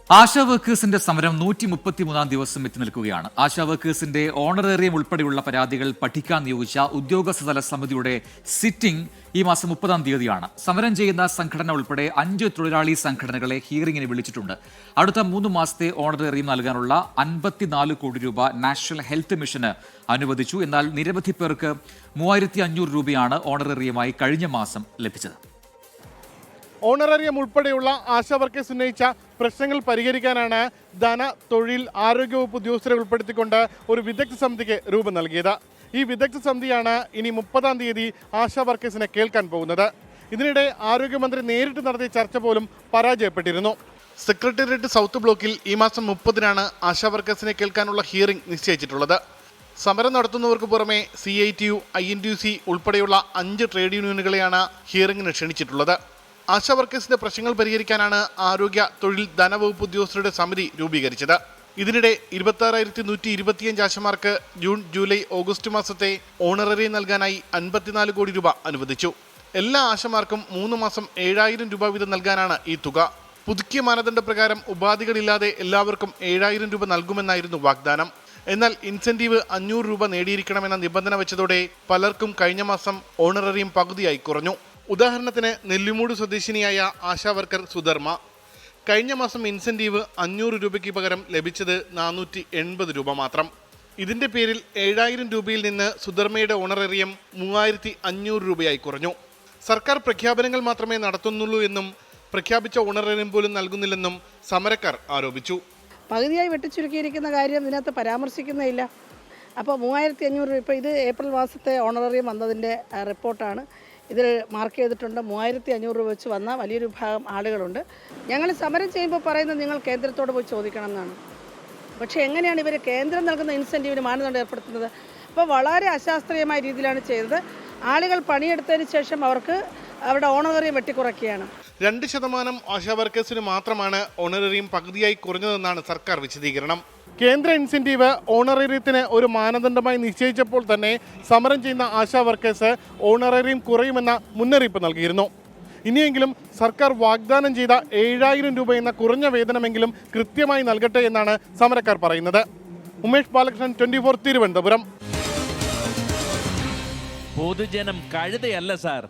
ആശാ വർക്കേഴ്സിന്റെ സമരം 133 ദിവസം എത്തി നിൽക്കുകയാണ്. ആശാ വർക്കേഴ്സിന്റെ ഓണറേറിയം ഉൾപ്പെടെയുള്ള പരാതികൾ പഠിക്കാൻ നിയോഗിച്ച ഉദ്യോഗസ്ഥതല സമിതിയുടെ സിറ്റിംഗ് ഈ മാസം 30 സമരം ചെയ്യുന്ന സംഘടന ഉൾപ്പെടെ 5 തൊഴിലാളി സംഘടനകളെ ഹിയറിംഗിന് വിളിച്ചിട്ടുണ്ട്. അടുത്ത 3 മാസത്തെ ഓണറേറിയം നൽകാനുള്ള 54 കോടി രൂപ നാഷണൽ ഹെൽത്ത് മിഷന് അനുവദിച്ചു. എന്നാൽ നിരവധി പേർക്ക് 3500 രൂപയാണ് ഓണറേറിയമായി കഴിഞ്ഞ മാസം ലഭിച്ചത്. ഓണറേറിയം ഉൾപ്പെടെയുള്ള ആശാ വർക്കേഴ്സ് ഉന്നയിച്ച പ്രശ്നങ്ങൾ പരിഹരിക്കാനാണ് ധന, തൊഴിൽ, ആരോഗ്യവകുപ്പ് ഉദ്യോഗസ്ഥരെ ഉൾപ്പെടുത്തിക്കൊണ്ട് ഒരു വിദഗ്ധ സമിതിക്ക് രൂപം നൽകിയത്. ഈ വിദഗ്ധ സമിതിയാണ് ഇനി 30 ആശാ വർക്കേഴ്സിനെ കേൾക്കാൻ പോകുന്നത്. ഇതിനിടെ ആരോഗ്യമന്ത്രി നേരിട്ട് നടത്തിയ ചർച്ച പോലും പരാജയപ്പെട്ടിരുന്നു. സെക്രട്ടേറിയറ്റ് സൗത്ത് ബ്ലോക്കിൽ ഈ മാസം 30 ആശാ വർക്കേഴ്സിനെ കേൾക്കാനുള്ള ഹിയറിംഗ് നിശ്ചയിച്ചിട്ടുള്ളത്. സമരം നടത്തുന്നവർക്ക് പുറമെ CITU, INTUC ഉൾപ്പെടെയുള്ള 5 ട്രേഡ് യൂണിയനുകളെയാണ് ഹിയറിംഗിന് ക്ഷണിച്ചിട്ടുള്ളത്. ആശാ വർക്കേഴ്സിന്റെ പ്രശ്നങ്ങൾ പരിഹരിക്കാനാണ് ആരോഗ്യ, തൊഴിൽ, ധനവകുപ്പ് ഉദ്യോഗസ്ഥരുടെ സമിതി രൂപീകരിച്ചത്. ഇതിനിടെ 26,125 ആശമാർക്ക് ജൂൺ, ജൂലൈ, ഓഗസ്റ്റ് മാസത്തെ ഓണറേറിയം നൽകാനായി 54 കോടി രൂപ അനുവദിച്ചു. എല്ലാ ആശമാർക്കും 3 മാസം 7000 രൂപ വീതം നൽകാനാണ് ഈ തുക. പുതുക്കിയ മാനദണ്ഡപ്രകാരം ഉപാധികളില്ലാതെ എല്ലാവർക്കും 7000 രൂപ നൽകുമെന്നായിരുന്നു വാഗ്ദാനം. എന്നാൽ ഇൻസെന്റീവ് 500 രൂപ നേടിയിരിക്കണമെന്ന നിബന്ധന വെച്ചതോടെ പലർക്കും കഴിഞ്ഞ മാസം ഓണറേറിയം പകുതിയായി കുറഞ്ഞു. ഉദാഹരണത്തിന് നെല്ലിമൂട് സ്വദേശിനിയായ ആശാ വർക്കർ സുധർമ്മ കഴിഞ്ഞ മാസം ഇൻസെന്റീവ് 500 രൂപയ്ക്ക് പകരം ലഭിച്ചത് 480 രൂപ മാത്രം. ഇതിന്റെ പേരിൽ 7000 രൂപയിൽ നിന്ന് സുധർമ്മയുടെ ഓണറേറിയം 3500 രൂപയായി കുറഞ്ഞു. സർക്കാർ പ്രഖ്യാപനങ്ങൾ മാത്രമേ നടത്തുന്നുള്ളൂ എന്നും പ്രഖ്യാപിച്ച ഓണറേറിയം പോലും നൽകുന്നില്ലെന്നും സമരക്കാർ ആരോപിച്ചു. പകുതിയായി വെട്ടിച്ചുരുക്കിയിരിക്കുന്ന കാര്യം ഇതിനകത്ത് പരാമർശിക്കുന്നില്ല. അപ്പോൾ 3500 രൂപ, ഇപ്പോൾ ഇത് ഏപ്രിൽ മാസത്തെ ഓണറേറിയം വന്നതിൻ്റെ റിപ്പോർട്ടാണ്. ഇതിൽ മാർക്ക് ചെയ്തിട്ടുണ്ട്. 3500 രൂപ വെച്ച് വന്ന വലിയൊരു വിഭാഗം ആളുകളുണ്ട്. ഞങ്ങൾ സമരം ചെയ്യുമ്പോൾ പറയുന്നത് നിങ്ങൾ കേന്ദ്രത്തോട് പോയി ചോദിക്കണം എന്നാണ്. പക്ഷേ എങ്ങനെയാണ് ഇവർ കേന്ദ്രം നൽകുന്ന ഇൻസെൻറ്റീവിന് മാനദണ്ഡം ഏർപ്പെടുത്തുന്നത്? അപ്പോൾ വളരെ അശാസ്ത്രീയമായ രീതിയിലാണ് ചെയ്തത്. ആളുകൾ പണിയെടുത്തതിന് ശേഷം അവർക്ക് അവരുടെ ഓണറേറിയം വെട്ടിക്കുറയ്ക്കുകയാണ്. 2% ആശാ വർക്കേഴ്സിന് മാത്രമാണ് ഓണറേറിയം പകുതിയായി കുറഞ്ഞതെന്നാണ് സർക്കാർ വിശദീകരണം. കേന്ദ്ര ഇൻസെന്റീവ് ഓണറേറിയത്തിന് ഒരു മാനദണ്ഡമായി നിശ്ചയിച്ചപ്പോൾ തന്നെ സമരം ചെയ്യുന്ന ആശാ വർക്കേഴ്സ് ഓണറേറിയം കുറയുമെന്ന മുന്നറിയിപ്പ് നൽകിയിരുന്നു. ഇനിയെങ്കിലും സർക്കാർ വാഗ്ദാനം ചെയ്ത 7000 രൂപ എന്ന കുറഞ്ഞ വേതനമെങ്കിലും കൃത്യമായി നൽകട്ടെ എന്നാണ് സമരക്കാർ പറയുന്നത്. ഉമേഷ് ബാലകൃഷ്ണൻ, 24, തിരുവനന്തപുരം. പൊതുജനം കഴുതയല്ല സാർ.